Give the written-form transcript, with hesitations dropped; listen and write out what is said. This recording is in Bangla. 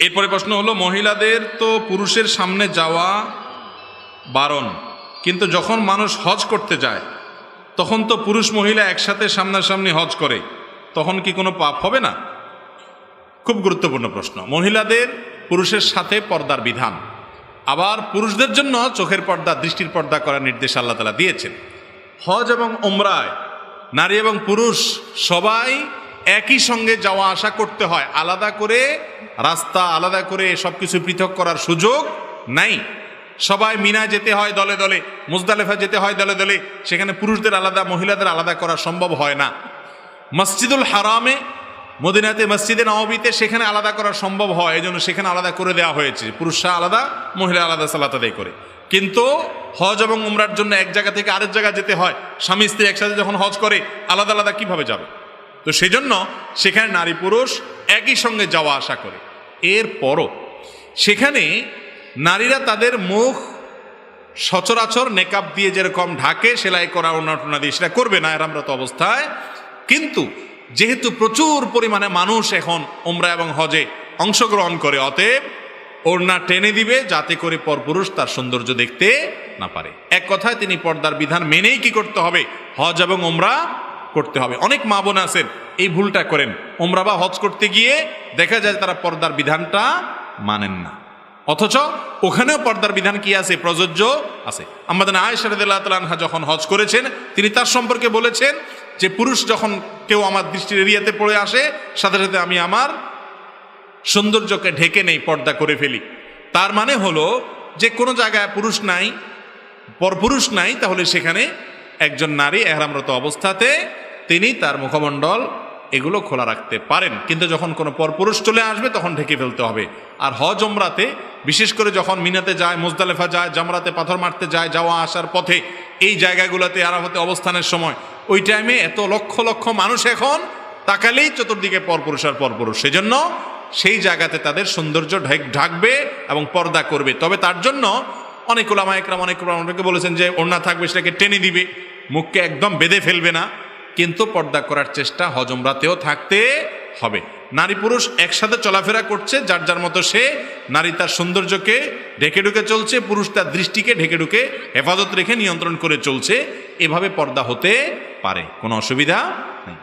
এরপরে প্রশ্ন হলো, মহিলাদের তো পুরুষের সামনে যাওয়া বারণ, কিন্তু যখন মানুষ হজ করতে যায় তখন তো পুরুষ মহিলা একসাথে সামনাসামনি হজ করে, তখন কি কোনো পাপ হবে না? খুব গুরুত্বপূর্ণ প্রশ্ন। মহিলাদের পুরুষের সাথে পর্দার বিধান, আবার পুরুষদের জন্য চোখের পর্দা, দৃষ্টির পর্দা করার নির্দেশ আল্লাহ তাআলা দিয়েছেন। হজ এবং ওমরায় নারী এবং পুরুষ সবাই একই সঙ্গে যাওয়া আসা করতে হয়, আলাদা করে রাস্তা, আলাদা করে সব কিছু পৃথক করার সুযোগ নাই। সবাই মিনা যেতে হয় দলে দলে, মুজদালেফা যেতে হয় দলে দলে, সেখানে পুরুষদের আলাদা মহিলাদের আলাদা করা সম্ভব হয় না। মসজিদুল হারামে, মদিনাতে মসজিদে নববীতে সেখানে আলাদা করা সম্ভব হয়, এই জন্য সেখানে আলাদা করে দেওয়া হয়েছে, পুরুষরা আলাদা মহিলা আলাদা সালাত আদায় করে। কিন্তু হজ এবং উমরার জন্য এক জায়গা থেকে আরেক জায়গা যেতে হয়, স্বামী স্ত্রী একসাথে যখন হজ করে আলাদা আলাদা কিভাবে যাবে? তো সেই জন্য সেখানে নারী পুরুষ একই সঙ্গে যাওয়া আসা করে। এরপরও সেখানে নারীরা তাদের মুখ সচরাচর নেকাব দিয়ে যেরকম ঢাকে, সেলাই করা ওড়না দিয়ে সেটা করবে না এহরামরত অবস্থায়। কিন্তু যেহেতু প্রচুর পরিমাণে মানুষ এখন উমরা এবং হজে অংশগ্রহণ করে, অতএব ওড়না টেনে দিবে যাতে করে পরপুরুষ তার সৌন্দর্য দেখতে না পারে। এক কথায় তিনি পর্দার বিধান মেনেই কি করতে হবে? হজ এবং উমরা করতে হবে। অনেক মা বোন আছেন এই ভুলটা করেন, উমরা বা হজ করতে গিয়ে দেখা যায় তারা পর্দার বিধানটা মানেন না, অথচ ওখানেও পর্দার বিধান কি আছে? প্রযোজ্য আছে। আমাদের আয়েশা রাদিয়াল্লাহু তাআলা আনহা যখন হজ করেছেন, তিনি তার সম্পর্কে বলেছেন যে পুরুষ যখন কেউ আমার দৃষ্টির এরিয়াতে পড়ে আসে, সাথে সাথে আমি আমার সৌন্দর্যকে ঢেকে নেই, পর্দা করে ফেলি। তার মানে হলো যে কোনো জায়গায় পুরুষ নাই, পরপুরুষ নাই, তাহলে সেখানে একজন নারী এহরামরত অবস্থাতে তিনি তার মুখমণ্ডল এগুলো খোলা রাখতে পারেন, কিন্তু যখন কোনো পরপুরুষ চলে আসবে তখন ঢেকে ফেলতে হবে। আর হজ ওমরাতে বিশেষ করে যখন মিনাতে যায়, মুজদালেফা যায়, জামরাতে পাথর মারতে যায়, যাওয়া আসার পথে এই জায়গাগুলোতে আরাফাতে অবস্থানের সময়, ওই টাইমে এত লক্ষ লক্ষ মানুষ এখন তাকালেই চতুর্দিকে পরপুরুষ আর পরপুরুষ, সেজন্য সেই জায়গাতে তাদের সৌন্দর্য ঢাকবে এবং পর্দা করবে। তবে তার জন্য অনেক উলামা একরাম অনেকে বলেছেন যে ওড়না থাকবে, সেটাকে টেনে দিবে, মুখকে একদম বেঁধে ফেলবে না, কিন্তু পর্দা করার চেষ্টা হজ উমরাতেও থাকতে হবে। নারী পুরুষ একসাথে চলাফেরা করছে, যার যার মতো সে, নারী তার সৌন্দর্যকে ঢেকে ঢুকে চলছে, পুরুষ তার দৃষ্টিকে ঢেকে ঢুকে হেফাজত রেখে নিয়ন্ত্রণ করে চলছে। এভাবে পর্দা হতে পারে, কোনো অসুবিধা নেই।